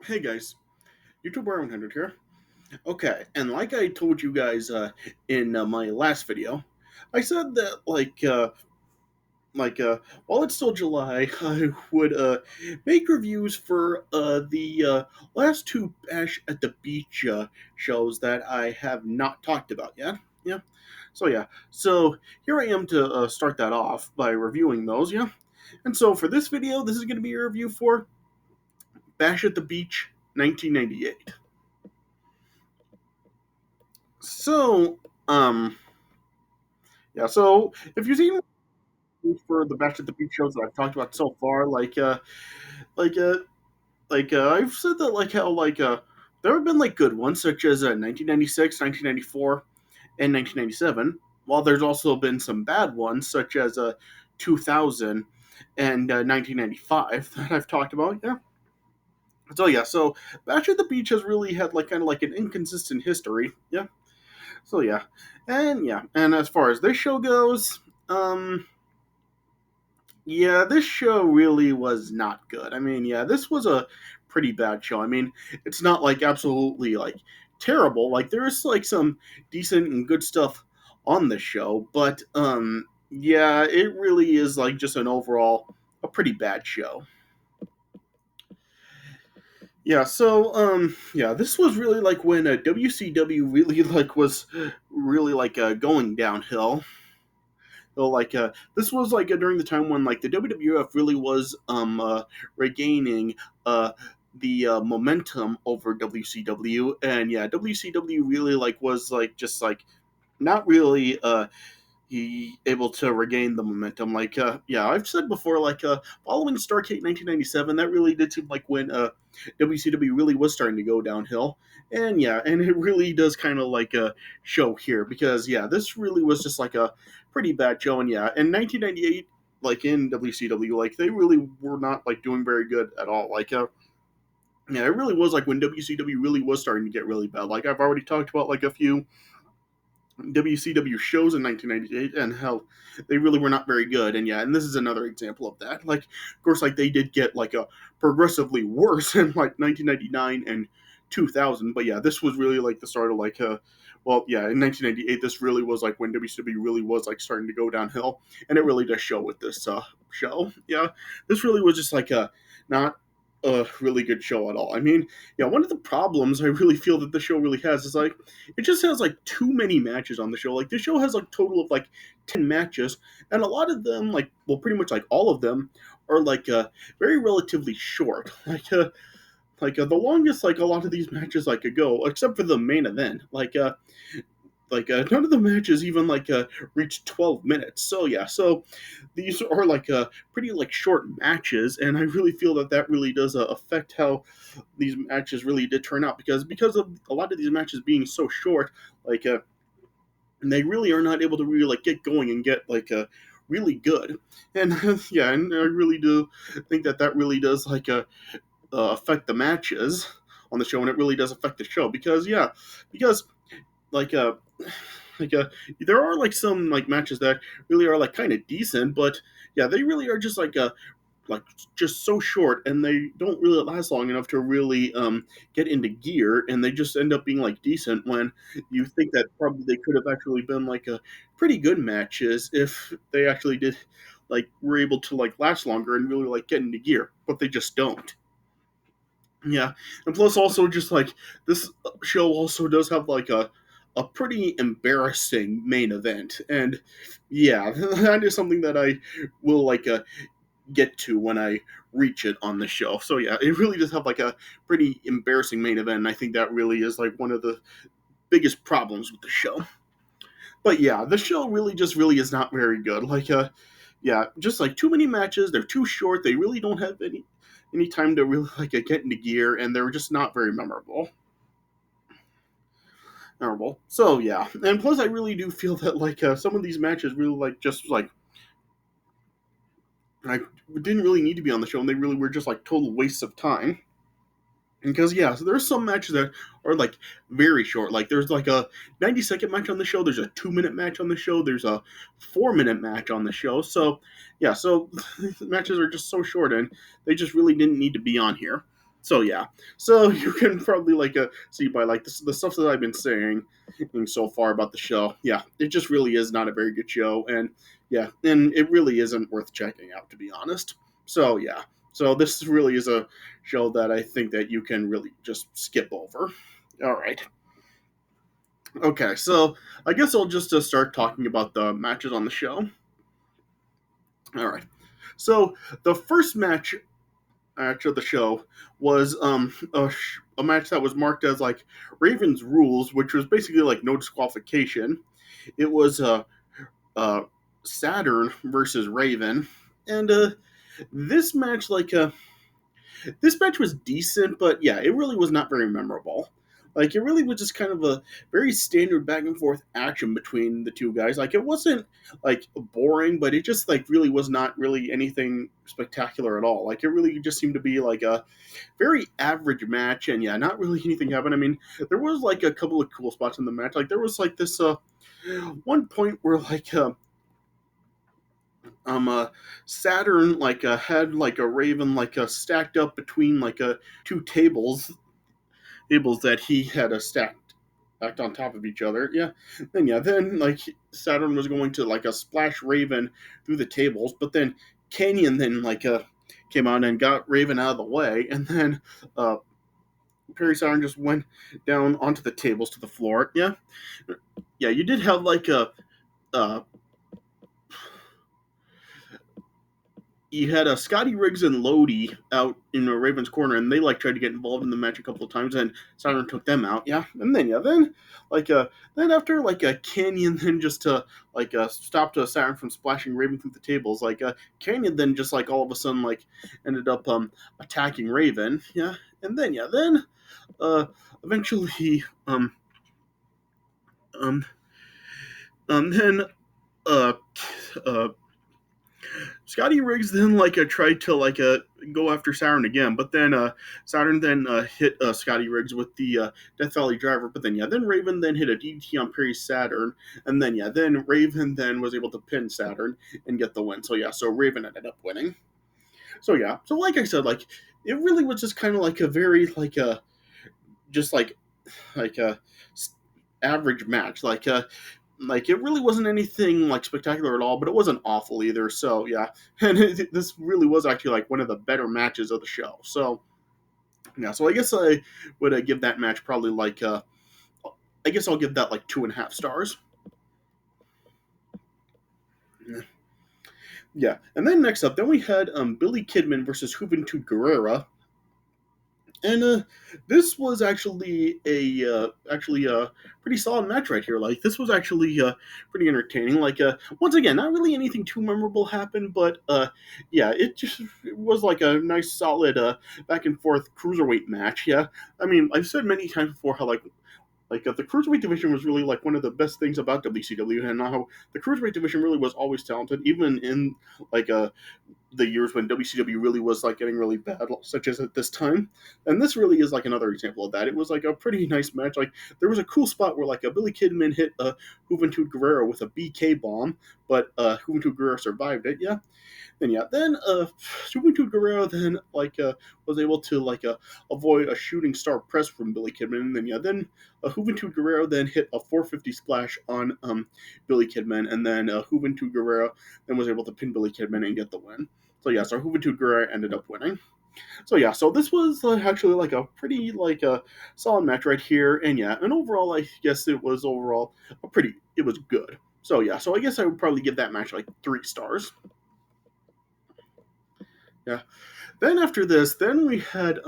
Hey guys, YouTube 100 here. Okay, and like I told you guys in my last video, I said that while it's still July, I would make reviews for the last two Bash at the Beach shows that I have not talked about yet. Yeah, so here I am to start that off by reviewing those. Yeah, and so for this video, this is going to be a review for Bash at the Beach 1998. So, um, so if you've seen for the Bash at the Beach shows that I've talked about so far, like, uh, I've said that, like, how, there have been, like, good ones, such as 1996, 1994, and 1997, while there's also been some bad ones, such as 2000 and 1995 that I've talked about, yeah. So Bash at the Beach has really had, like, kind of like an inconsistent history, yeah. And as far as this show goes, um, this show really was not good. I mean, this was a pretty bad show. I mean, it's not like absolutely like terrible. Like there's like some decent and good stuff on the show, but it really is like just an overall a pretty bad show. This was really like when WCW really like was really like going downhill. So this was like during the time when like the WWF really was regaining the momentum over WCW, and WCW really like was like just like not really he able to regain the momentum. I've said before, following Starrcade 1997, that really did seem like when WCW really was starting to go downhill. And it really does kind of like show here because this really was just like a pretty bad show. And in 1998, like in WCW, like they really were not like doing very good at all. It really was like when WCW really was starting to get really bad. Like I've already talked about like a few WCW shows in 1998 and how they really were not very good. And this is another example of that. Like, of course, like they did get like a progressively worse in like 1999 and 2000. But this was really like the start of in 1998, this really was like when WCW really was like starting to go downhill, and it really does show with this show. Yeah, this really was just like a not a really good show at all. I mean, one of the problems I really feel that the show really has is like it just has like too many matches on the show. Like the show has like total of like 10 matches, and a lot of them, like well, pretty much like all of them, are like very relatively short. The longest like a lot of these matches like could go, except for the main event. None of the matches even reach 12 minutes. So these are like pretty like short matches, and I really feel that that really does affect how these matches really did turn out because of a lot of these matches being so short, like they really are not able to really like get going and get really good. And and I really do think that that really does affect the matches on the show, and it really does affect the show because like uh like there are like some like matches that really are like kind of decent, but they really are just like just so short, and they don't really last long enough to really get into gear, and they just end up being like decent when you think that probably they could have actually been like a pretty good matches if they actually did like were able to like last longer and really like get into gear, but they just don't. And plus also just like this show also does have like a pretty embarrassing main event, and that is something that I will get to when I reach it on the show. So it really does have like a pretty embarrassing main event, and I think that really is like one of the biggest problems with the show. But the show really is not very good. Just like too many matches, they're too short, they really don't have any time to really get into gear, and they're just not very memorable. So and plus I really do feel that some of these matches really like didn't really need to be on the show, and they really were just like total wastes of time. Because so there's some matches that are like very short. Like there's like a 90-second match on the show. There's a 2-minute match on the show. There's a 4-minute match on the show. So so matches are just so short, and they just really didn't need to be on here. So yeah, so you can probably see by the stuff that I've been saying so far about the show. Yeah, it just really is not a very good show, and yeah, and it really isn't worth checking out, to be honest. So yeah, so this really is a show that I think that you can really just skip over. All right. Okay, so I guess I'll just start talking about the matches on the show. All right. So the first match of the show was a match that was marked as like Ravens rules, which was basically like no disqualification. It was uh, Saturn versus Raven, and this match this match was decent, but yeah, it really was not very memorable. Like, it really was just kind of a very standard back and forth action between the two guys. Like, it wasn't like boring, but it just like really was not really anything spectacular at all. Like, it really just seemed to be like a very average match, and yeah, not really anything happened. I mean, there was like a couple of cool spots in the match. Like, there was like this one point where Saturn had like a Raven stacked up between two tables that he had stacked on top of each other. Then like Saturn was going to like a splash Raven through the tables, but then Canyon then came out and got Raven out of the way, and then uh Perry Saturn just went down onto the tables to the floor. Yeah, you did have uh you had Scotty Riggs and Lodi out in Raven's corner, and they tried to get involved in the match a couple of times, and Saturn took them out. Like then after a Canyon then just to stopped Saturn from splashing Raven through the tables. Canyon then just all of a sudden ended up attacking Raven. Then uh eventually um then uh uh Scotty Riggs then tried to go after Saturn again, but then Saturn then hit Scotty Riggs with the Death Valley Driver. But then Raven then hit a DDT on Perry Saturn, and then Raven then was able to pin Saturn and get the win. So Raven ended up winning. So like I said, it really was just kind of a very just like a average match. It really wasn't anything spectacular at all, but it wasn't awful either. So yeah, and this really was actually one of the better matches of the show. So yeah, so I guess I would give that match probably I guess I'll give that 2.5 stars. Yeah, and then next up, then we had Billy Kidman versus Juventud Guerrera. And this was actually a pretty solid match right here. This was actually pretty entertaining. Once again, not really anything too memorable happened, but yeah, it was a nice solid back and forth cruiserweight match. Yeah, I mean, I've said many times before how the cruiserweight division was really one of the best things about WCW, and how the cruiserweight division really was always talented, even in like the years when WCW really was getting really bad, such as at this time. And this really is another example of that. It was a pretty nice match. There was a cool spot where a Billy Kidman hit Juventud Guerrero with a BK bomb, but Juventud Guerrero survived it. Then Juventud Guerrero then was able to avoid a shooting star press from Billy Kidman. And then Juventud Guerrero then hit a 450 splash on Billy Kidman, and then Juventud Guerrero then was able to pin Billy Kidman and get the win. So Juventud Guerrero ended up winning. So this was actually a pretty solid match right here, and overall I guess it was it was good. So I guess I would probably give that match 3 stars. Yeah. Then after this, then we had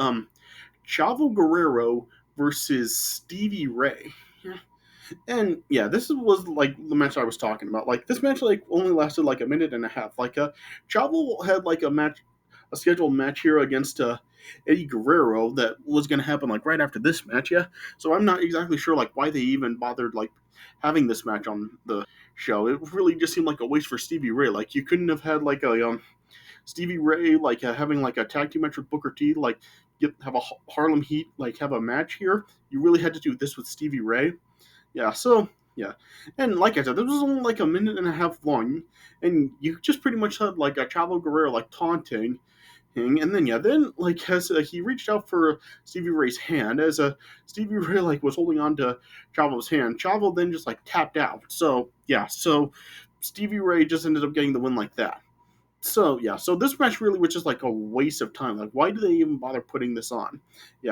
Chavo Guerrero versus Stevie Ray. Yeah. And yeah, this was the match I was talking about. This match only lasted a minute and a half. Chavo had a scheduled match here against Eddie Guerrero that was going to happen right after this match. Yeah, so I'm not exactly sure why they even bothered having this match on the show. It really just seemed like a waste for Stevie Ray. You couldn't have had a Stevie Ray having a tag team match with Booker T, have a Harlem Heat have a match here. You really had to do this with Stevie Ray. Yeah, so yeah, and like I said, this was only a minute and a half long, and you just pretty much had a Chavo Guerrero taunting And then then like as he reached out for Stevie Ray's hand, as Stevie Ray like was holding on to Chavo's hand, Chavo then just like tapped out. So so Stevie Ray just ended up getting the win like that. So so this match really was just like a waste of time. Like, why did they even bother putting this on?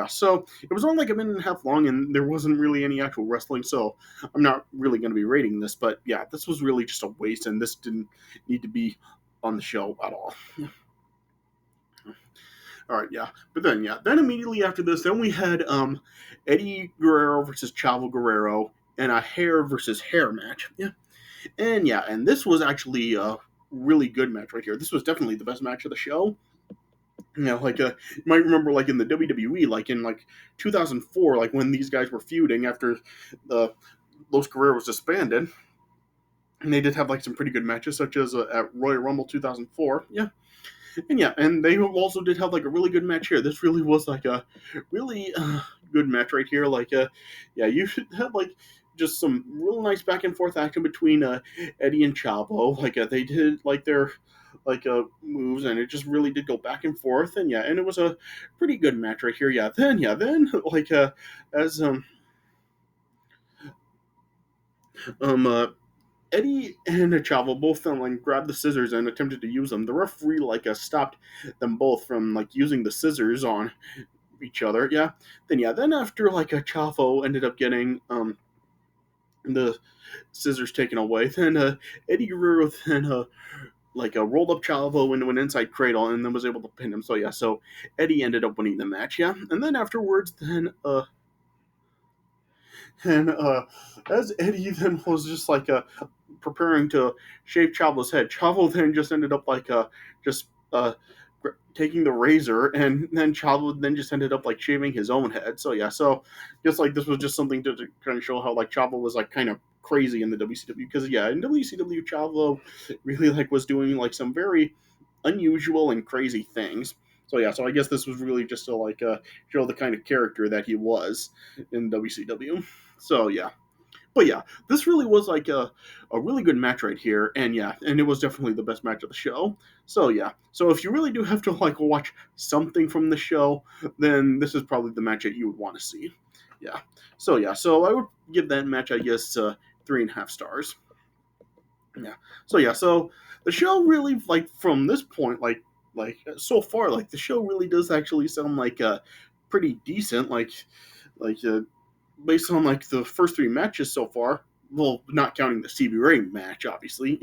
So it was only like a minute and a half long, and there wasn't really any actual wrestling. So I'm not really going to be rating this, but this was really just a waste, and this didn't need to be on the show at all. All right, but then immediately after this, then we had Eddie Guerrero versus Chavo Guerrero and a hair versus hair match. And this was actually a really good match right here. This was definitely the best match of the show. Like you might remember, like in the WWE, like in like 2004, like when these guys were feuding after the Los Guerreros disbanded, and they did have like some pretty good matches, such as at Royal Rumble 2004. And they also did have like a really good match here. This really was like a really good match right here. Like you should have like just some real nice back and forth action between Eddie and Chavo. Like they did like their like moves, and it just really did go back and forth. And and it was a pretty good match right here. Then like as Eddie and Chavo both like grabbed the scissors and attempted to use them. The referee like stopped them both from like using the scissors on each other. Then after like a Chavo ended up getting the scissors taken away, then Eddie Guerrero then like rolled up Chavo into an inside cradle and then was able to pin him. So Eddie ended up winning the match. And then afterwards, then and as Eddie then was just like preparing to shave Chavo's head, Chavo then just ended up like just taking the razor, and then Chavo then just ended up like shaving his own head. So just like this was just something to kind of show how like Chavo was like kind of crazy in the WCW, because in WCW Chavo really like was doing like some very unusual and crazy things. So I guess this was really just to like show the kind of character that he was in WCW. So but this really was like a really good match right here, and and it was definitely the best match of the show. So if you really do have to like watch something from the show, then this is probably the match that you would want to see. So I would give that match, I guess, 3.5 stars. So the show really like from this point like so far, like the show really does actually sound like pretty decent, like based on like the first 3 matches so far. Well, not counting the Stevie Ray match, obviously.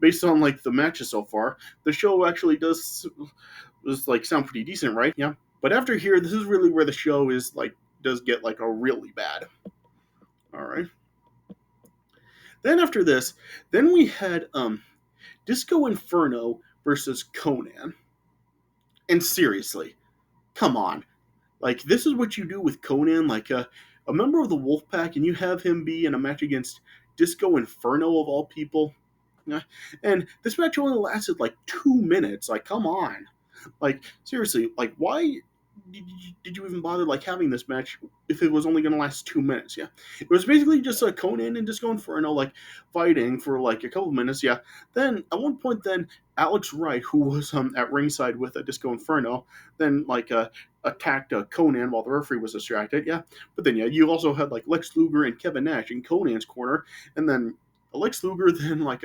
Based on like the matches so far, the show actually does like sound pretty decent, right? But after here, this is really where the show is like does get like a really bad. All right. Then after this, then we had Disco Inferno versus Konnan. And seriously, come on. Like, this is what you do with Konnan, like a member of the Wolfpack, and you have him be in a match against Disco Inferno of all people. And this match only lasted like 2 minutes. Like, come on. Like, seriously, like, why did you even bother like having this match if it was only going to last 2 minutes? It was basically just Konnan and Disco Inferno like fighting for like a couple minutes. Then at one point, then Alex Wright, who was at ringside with Disco Inferno, then like attacked Konnan while the referee was distracted. But then you also had like Lex Luger and Kevin Nash in Conan's corner, and then Lex Luger then like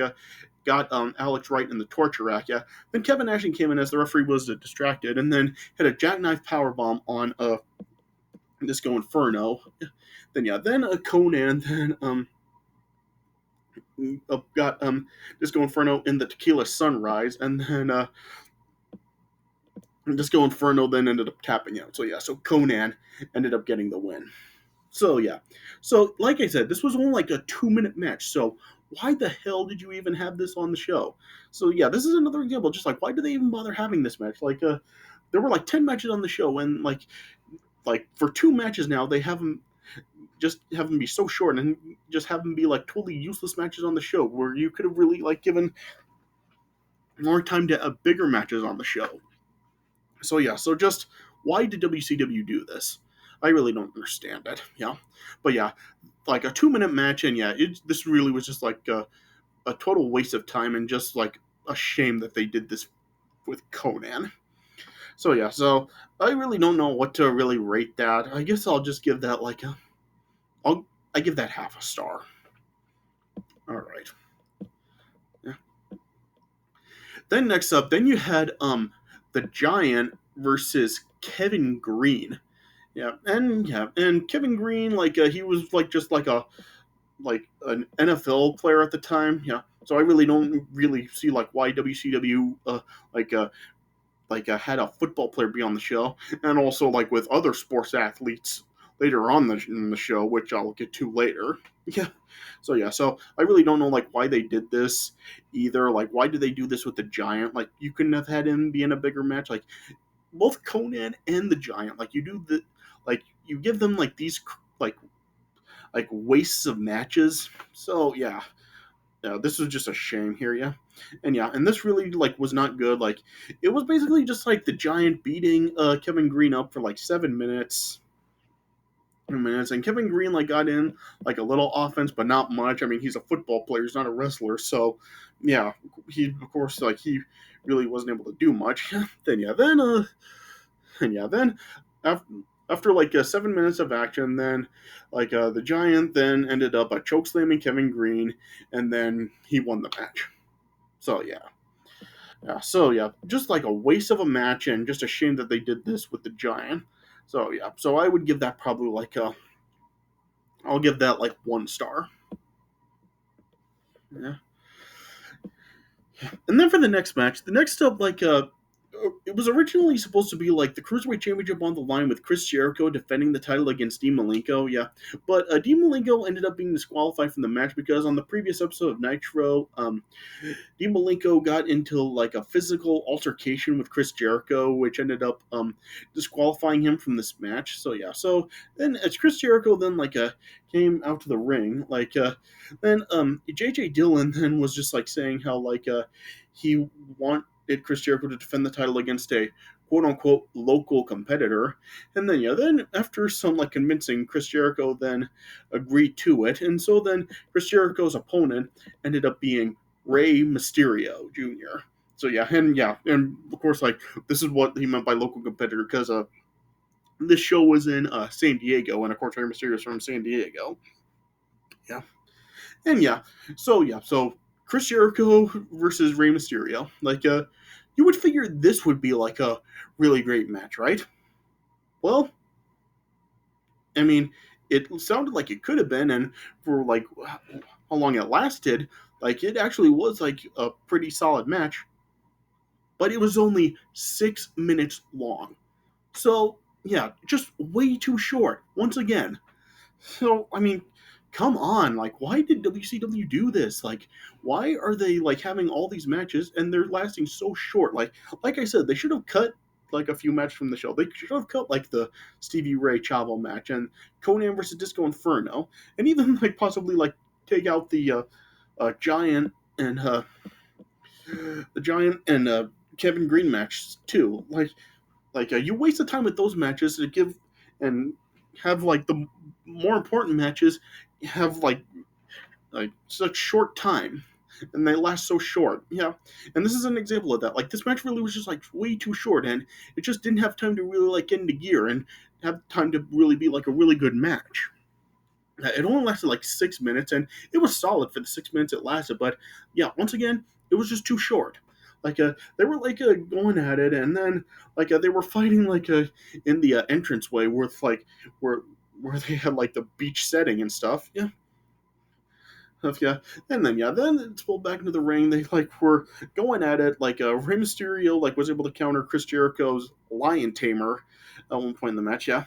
got Alex Wright in the torture rack. Then Kevin Nash came in as the referee was distracted, and then hit a jackknife powerbomb on Disco Inferno. Then Konnan then got Disco Inferno in the Tequila Sunrise, and then Disco Inferno then ended up tapping out. So Konnan ended up getting the win. So like I said, this was only like a 2-minute match. So why the hell did you even have this on the show? So this is another example. Just like, why did they even bother having this match? Like there were like 10 matches on the show, and like for 2 matches now they have them be so short, and just have them be like totally useless matches on the show, where you could have really like given more time to bigger matches on the show. So just why did WCW do this? I really don't understand it. But like a 2-minute match, and this really was just like a total waste of time, and just like a shame that they did this with Konnan. So yeah, so I really don't know what to really rate that. I guess I'll just give that like a I'll I give that half a star. All right. Yeah. Then next up, then you had the Giant versus Kevin Greene. And Kevin Greene, like he was like just like an NFL player at the time. Yeah, so I really don't really see like why WCW like uh had a football player be on the show, and also like with other sports athletes later on in the show, which I'll get to later. Yeah. So I really don't know like why they did this either. Like why did they do this with the Giant? Like you couldn't have had him be in a bigger match. Like both Konnan and the Giant, like you do the like you give them like these like wastes of matches. So yeah, this was just a shame here, and this really like was not good. Like it was basically just like the Giant beating Kevin Greene up for like 7 minutes, and Kevin Greene like got in like a little offense, but not much. I mean, he's a football player, he's not a wrestler, so yeah, he of course like he really wasn't able to do much. Then after, after like 7 minutes of action, then like the Giant then ended up chokeslamming Kevin Greene, and then he won the match. So yeah, just like a waste of a match, and just a shame that they did this with the Giant. So yeah, so I would give that probably like I'll give that like 1 star. Yeah. And then for the next match, the next up, it was originally supposed to be like the Cruiserweight Championship on the line with Chris Jericho defending the title against Dean Malenko, yeah. But Dean Malenko ended up being disqualified from the match because on the previous episode of Nitro, Dean Malenko got into like a physical altercation with Chris Jericho, which ended up disqualifying him from this match. So yeah, so then as Chris Jericho then came out to the ring, then JJ Dillon then was just like saying how he wanted Chris Jericho to defend the title against a quote unquote local competitor. And then then after some like convincing, Chris Jericho then agreed to it. And so then Chris Jericho's opponent ended up being Rey Mysterio Jr. So and of course like this is what he meant by local competitor, because this show was in San Diego, and of course Rey Mysterio is from San Diego. Yeah. And so Chris Jericho versus Rey Mysterio. You would figure this would be like a really great match, right? Well, I mean, it sounded like it could have been, and for like how long it lasted, like it actually was like a pretty solid match, but it was only 6 minutes long. So yeah, just way too short. Once again, so I mean, come on, like why did WCW do this? Like why are they like having all these matches and they're lasting so short? Like I said, they should have cut like a few matches from the show. They should have cut like the Stevie Ray Chavo match and Konnan versus Disco Inferno, and even like possibly like take out Giant and Kevin Greene match too. You waste the time with those matches to give and have like the more important matches have like such short time, and they last so short. Yeah, and this is an example of that. Like this match really was just like way too short, and it just didn't have time to really like get into gear and have time to really be like a really good match. It only lasted like 6 minutes, and it was solid for the 6 minutes it lasted. But yeah, once again, it was just too short. They were going at it, and then they were fighting in the entranceway with where they had like the beach setting and stuff. Yeah, yeah, and then it's pulled back into the ring. They were going at it. Rey Mysterio was able to counter Chris Jericho's Lion Tamer at one point in the match. And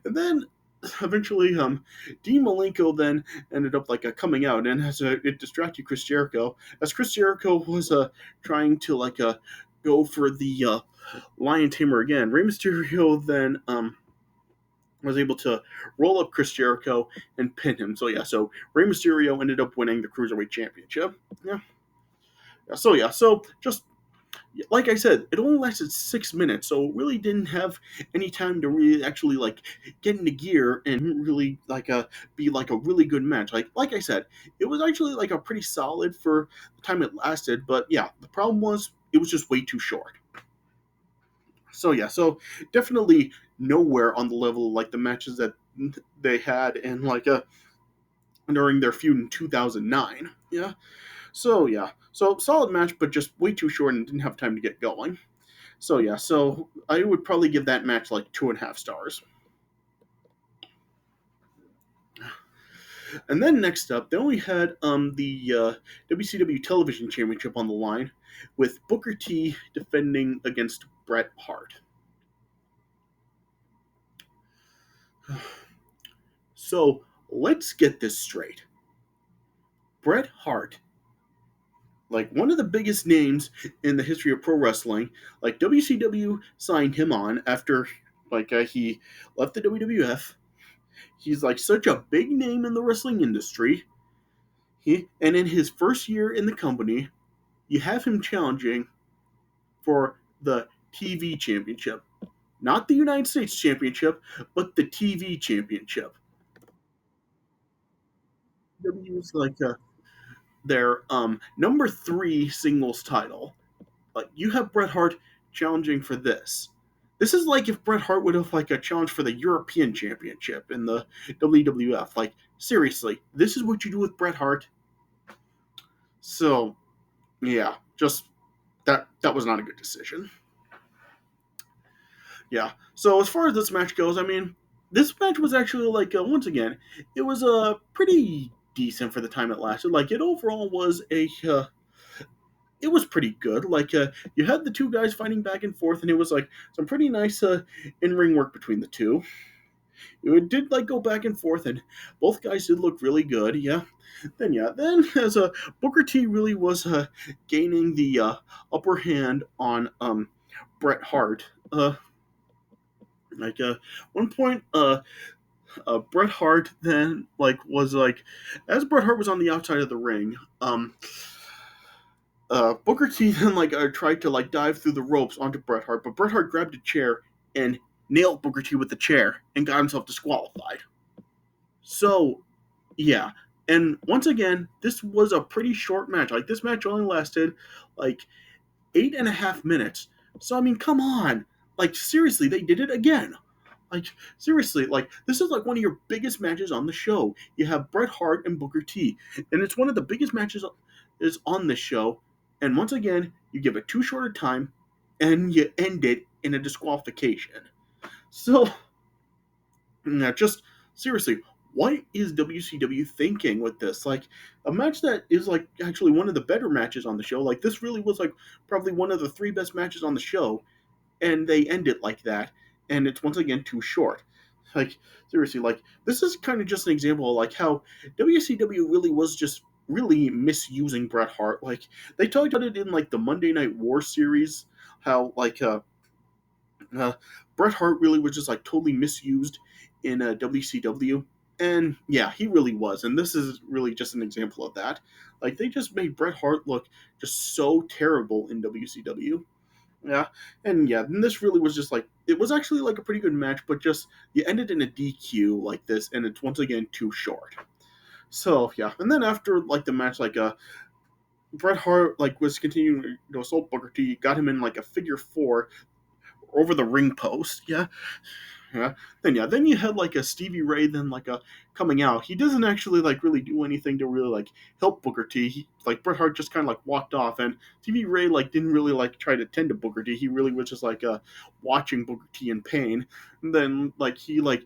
then eventually Dean Malenko then ended up coming out, and it distracted Chris Jericho as Chris Jericho was trying to go for the Lion Tamer again. Rey Mysterio then was able to roll up Chris Jericho and pin him. So Rey Mysterio ended up winning the Cruiserweight Championship. Yeah. So just like I said, it only lasted 6 minutes, so it really didn't have any time to really actually get into gear and really be a really good match. Like I said, it was actually a pretty solid for the time it lasted, but yeah, the problem was it was just way too short. So yeah, so definitely nowhere on the level of, like the matches that they had in like during their feud in 2009. Yeah. So yeah, so solid match, but just way too short and didn't have time to get going. So yeah, so I would probably give that match like 2.5 stars. And then next up, then we had the WCW Television Championship on the line, with Booker T defending against Bret Hart. So let's get this straight. Bret Hart, like one of the biggest names in the history of pro wrestling, like WCW signed him on after he left the WWF. He's like such a big name in the wrestling industry. And in his first year in the company, you have him challenging for the TV championship. Not the United States championship, but the TV championship. W is like their number 3 singles title. You have Bret Hart challenging for this. This is like if Bret Hart would have like a challenge for the European Championship in the WWF. Like seriously, this is what you do with Bret Hart. So yeah, just that was not a good decision. Yeah. So as far as this match goes, I mean, this match was actually like once again, it was pretty decent for the time it lasted. Like it overall was it was pretty good. You had the two guys fighting back and forth, and it was like some pretty nice in ring work between the two. It did like go back and forth, and both guys did look really good. Then as Booker T really was gaining the upper hand on Bret Hart. Like one point, Bret Hart then like was like, as Bret Hart was on the outside of the ring, Booker T then like tried to like dive through the ropes onto Bret Hart, but Bret Hart grabbed a chair and nailed Booker T with the chair and got himself disqualified. So yeah, and once again, this was a pretty short match. Like this match only lasted like 8.5 minutes. So I mean, come on, like seriously, they did it again. Like seriously, like this is like one of your biggest matches on the show. You have Bret Hart and Booker T, and it's one of the biggest matches is on this show. And once again, you give it too short a time, and you end it in a disqualification. So, yeah, just seriously, what is WCW thinking with this? Like a match that is like actually one of the better matches on the show. Like this really was like probably one of the 3 best matches on the show, and they end it like that, and it's once again too short. Like seriously, like this is kind of just an example of like how WCW really was just really misusing Bret Hart. Like they talked about it in like the Monday Night War series, how uh, Bret Hart really was just like totally misused in WCW. And yeah, he really was. And this is really just an example of that. Like they just made Bret Hart look just so terrible in WCW. Yeah, and yeah, and this really was just like it was actually like a pretty good match, but just you ended in a DQ like this, and it's once again too short. So yeah, and then after like the match, Bret Hart like was continuing to assault Booker T, got him in like a figure 4 over the ring post. Then you had like a Stevie Ray then like a coming out. He doesn't actually like really do anything to really like help Booker T. Like Bret Hart just kind of like walked off, and Stevie Ray like didn't really like try to tend to Booker T. He really was just like watching Booker T in pain. And then like he like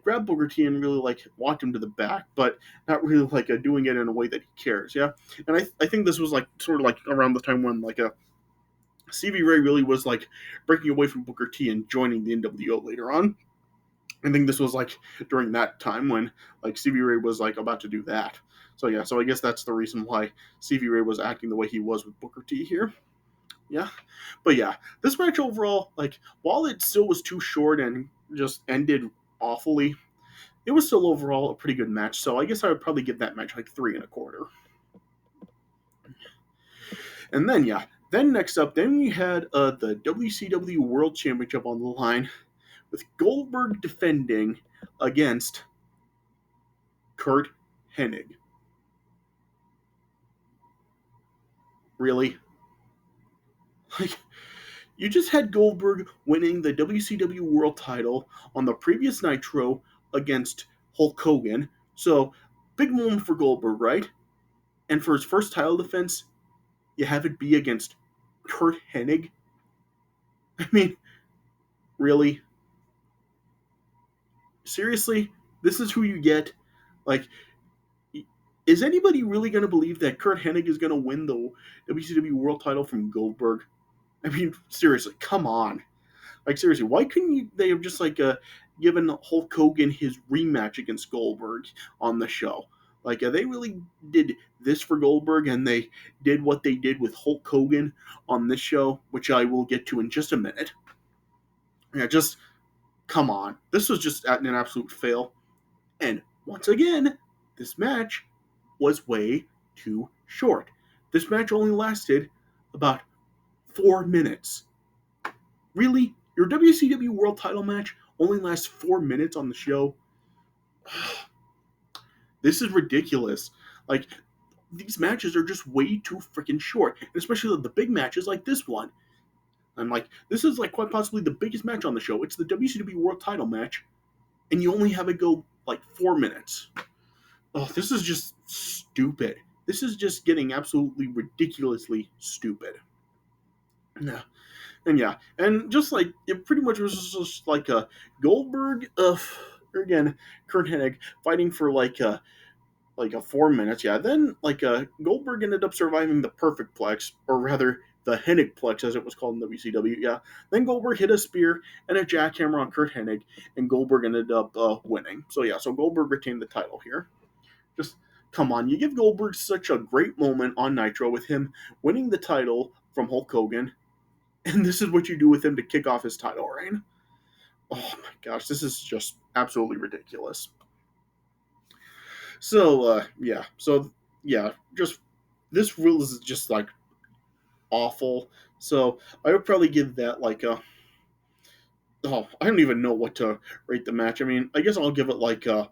grabbed Booker T and really like walked him to the back, but not really like doing it in a way that he cares. Yeah, and I think this was like sort of like around the time when like a Stevie Ray really was like breaking away from Booker T and joining the NWO later on. I think this was like during that time when like Stevie Ray was like about to do that. So yeah, so I guess that's the reason why Stevie Ray was acting the way he was with Booker T here. Yeah, but yeah, this match overall, like while it still was too short and just ended awfully, it was still overall a pretty good match. So I guess I would probably give that match like 3.25. And then yeah, then next up, then we had the WCW World Championship on the line with Goldberg defending against Curt Hennig. Really? Like, You just had Goldberg winning the WCW World title on the previous Nitro against Hulk Hogan. So, big moment for Goldberg, right? And for his first title defense, you have it be against Curt Hennig. I mean, really? Seriously? This is who you get? Like, is anybody really going to believe that Curt Hennig is going to win the WCW World title from Goldberg? I mean, seriously, come on. Like, seriously, why couldn't they have just, given Hulk Hogan his rematch against Goldberg on the show? Like, they really did this for Goldberg, and they did what they did with Hulk Hogan on this show, which I will get to in just a minute. Yeah, just come on. This was just an absolute fail. And once again, this match was way too short. This match only lasted about 4 minutes. Really? Your WCW World title match only lasts 4 minutes on the show? This is ridiculous. Like, these matches are just way too freaking short, and especially the big matches like this one. And this is quite possibly the biggest match on the show. It's the WCW World title match, and you only have it go 4 minutes. Oh, this is just stupid. This is just getting absolutely ridiculously stupid. Yeah. And just it pretty much was just a Goldberg, again, Curt Hennig fighting for a 4 minutes. Yeah, then Goldberg ended up surviving the perfect plex, or rather the Hennig plex as it was called in WCW. Yeah, then Goldberg hit a spear and a jackhammer on Curt Hennig, and Goldberg ended up winning. So yeah, so Goldberg retained the title here. Just come on, you give Goldberg such a great moment on Nitro with him winning the title from Hulk Hogan, and this is what you do with him to kick off his title reign. Oh my gosh, this is just absolutely ridiculous. So just this rule is just awful. So I would probably give that I don't even know what to rate the match. I mean, I guess I'll give it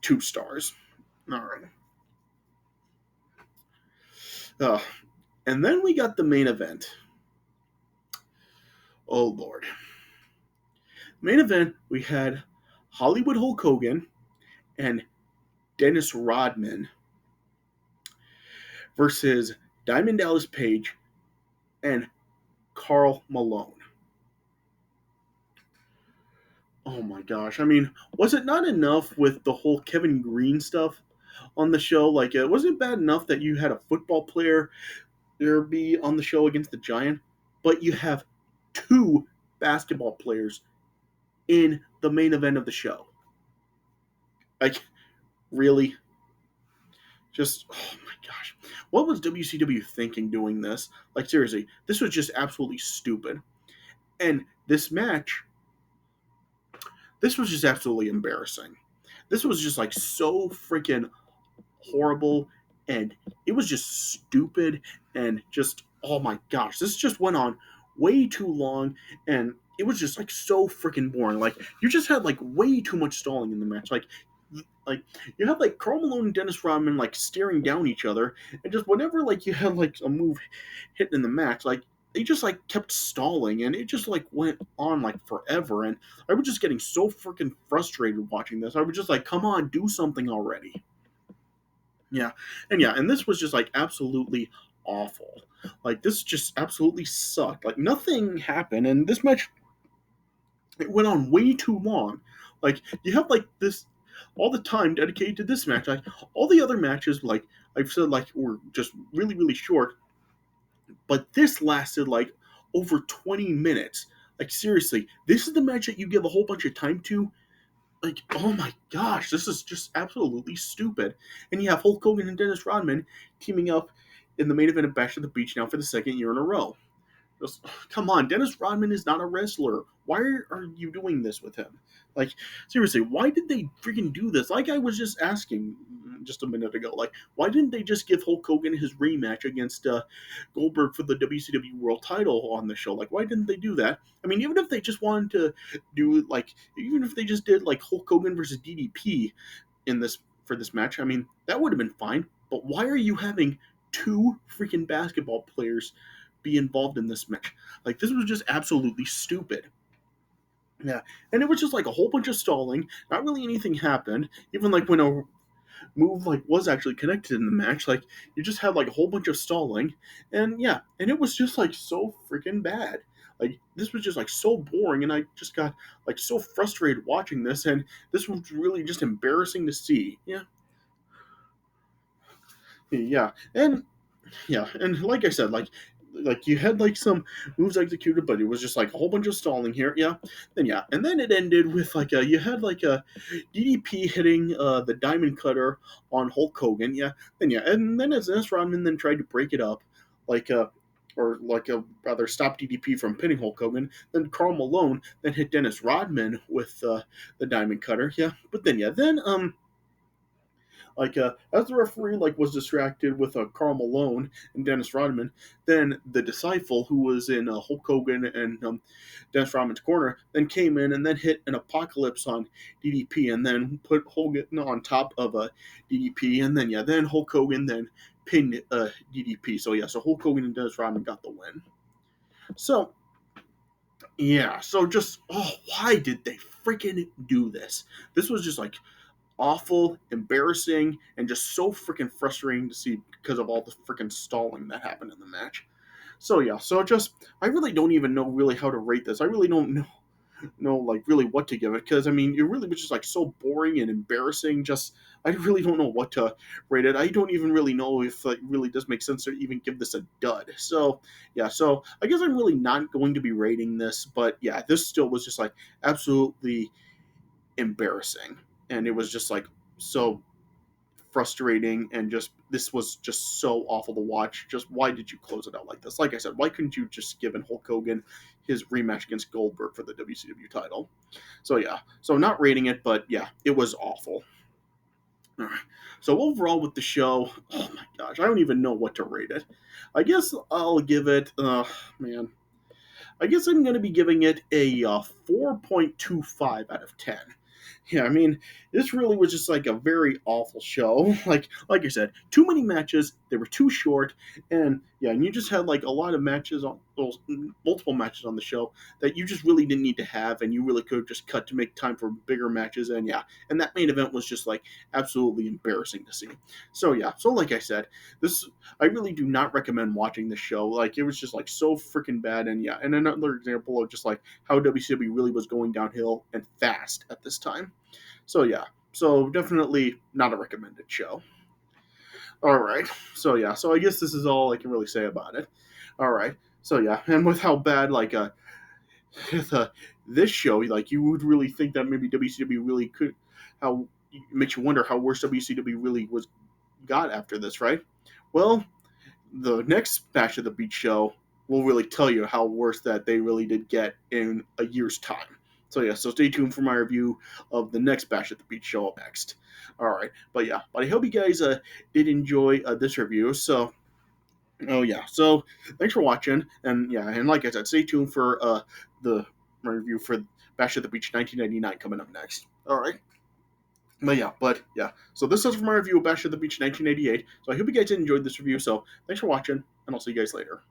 2 stars. All right. Uh, and then we got the main event. Oh Lord. Main event, we had Hollywood Hulk Hogan and Dennis Rodman versus Diamond Dallas Page and Karl Malone. Oh my gosh. I mean, was it not enough with the whole Kevin Greene stuff on the show? Wasn't it bad enough that you had a football player there be on the show against the Giant, but you have 2 basketball players in the main event of the show? Really? Just, oh my gosh. What was WCW thinking doing this? Seriously, this was just absolutely stupid. And this match, this was just absolutely embarrassing. This was just so freaking horrible, and it was just stupid, and just, oh my gosh, this just went on way too long, and it was just so freaking boring. You just had way too much stalling in the match. You have Karl Malone and Dennis Rodman staring down each other, and just whenever you had a move hitting in the match, they just kept stalling, and it just went on forever, and I was just getting so freaking frustrated watching this. I was just come on, do something already. And this was just absolutely awful. This just absolutely sucked. Nothing happened, and this match, it went on way too long. You have this all the time dedicated to this match. All the other matches, I've said, were just really really short, but this lasted over 20 minutes. Seriously, this is the match that you give a whole bunch of time to? Oh my gosh, this is just absolutely stupid. And you have Hulk Hogan and Dennis Rodman teaming up in the main event of Bash at the Beach now for the 2nd year in a row. Just, come on, Dennis Rodman is not a wrestler. Why are you doing this with him? Seriously, why did they freaking do this? I was just asking just a minute ago, why didn't they just give Hulk Hogan his rematch against Goldberg for the WCW World title on the show? Why didn't they do that? I mean, even if they just wanted to do even if they just did Hulk Hogan versus DDP in this for this match, I mean, that would have been fine. But why are you having 2 freaking basketball players be involved in this match. Like, this was just absolutely stupid. Yeah, and it was just like a whole bunch of stalling. Not really anything happened. Even like when a move like was actually connected in the match, like you just had like a whole bunch of stalling, and yeah, and it was just like so freaking bad. Like this was just like so boring, and I just got like so frustrated watching this, and this was really just embarrassing to see. Yeah, and yeah, and like I said, like you had like some moves executed, but it was just like a whole bunch of stalling here. Yeah, and then it ended with like a you had like a DDP hitting the Diamond Cutter on Hulk Hogan. And then as Dennis Rodman then tried to break it up, like or like a rather stop DDP from pinning Hulk Hogan. Then Karl Malone then hit Dennis Rodman with the Diamond Cutter. Then like as the referee like was distracted with Karl Malone and Dennis Rodman, then the disciple who was in Hulk Hogan and Dennis Rodman's corner then came in and then hit an apocalypse on DDP and then put Hogan on top of DDP and then Hulk Hogan then pinned DDP. So Hulk Hogan and Dennis Rodman got the win. So so just why did they freaking do this? This was just like awful, embarrassing, and just so freaking frustrating to see because of all the freaking stalling that happened in the match. So just I really don't even know really how to rate this. I really don't know like really what to give it because I mean it really was just like so boring and embarrassing. Just I really don't know what to rate it. I don't even really know if it really does make sense to even give this a dud. So I guess I'm really not going to be rating this, but yeah, this still was just like absolutely embarrassing, and it was just like so frustrating, and just this was just so awful to watch. Just why did you close it out like this? Like I said, why couldn't you just give Hulk Hogan his rematch against Goldberg for the WCW title? So not rating it, but yeah, it was awful. All right. So overall with the show, oh my gosh, I don't even know what to rate it. I guess I'll give it. Man, I guess I'm going to be giving it a 4.25 out of 10. Yeah, I mean, this really was just like a very awful show. Like I said, too many matches. They were too short, and yeah, and you just had like a lot of matches on those multiple matches on the show that you just really didn't need to have, and you really could have just cut to make time for bigger matches. And yeah, and that main event was just like absolutely embarrassing to see. So like I said, this I really do not recommend watching this show. Like it was just like so freaking bad, and yeah, and another example of just like how WCW really was going downhill and fast at this time. So definitely not a recommended show. All right. So I guess this is all I can really say about it. All right. And with how bad with, this show, like you would really think that maybe WCW really could, how it makes you wonder how worse WCW really was got after this, right? Well, the next Bash of the Beach show will really tell you how worse that they really did get in a year's time. So stay tuned for my review of the next Bash at the Beach show up next. All right, but I hope you guys did enjoy this review. So thanks for watching, and like I said, stay tuned for the my review for Bash at the Beach 1999 coming up next. All right. But yeah. So this is for my review of Bash at the Beach 1988. So I hope you guys enjoyed this review. So thanks for watching, and I'll see you guys later.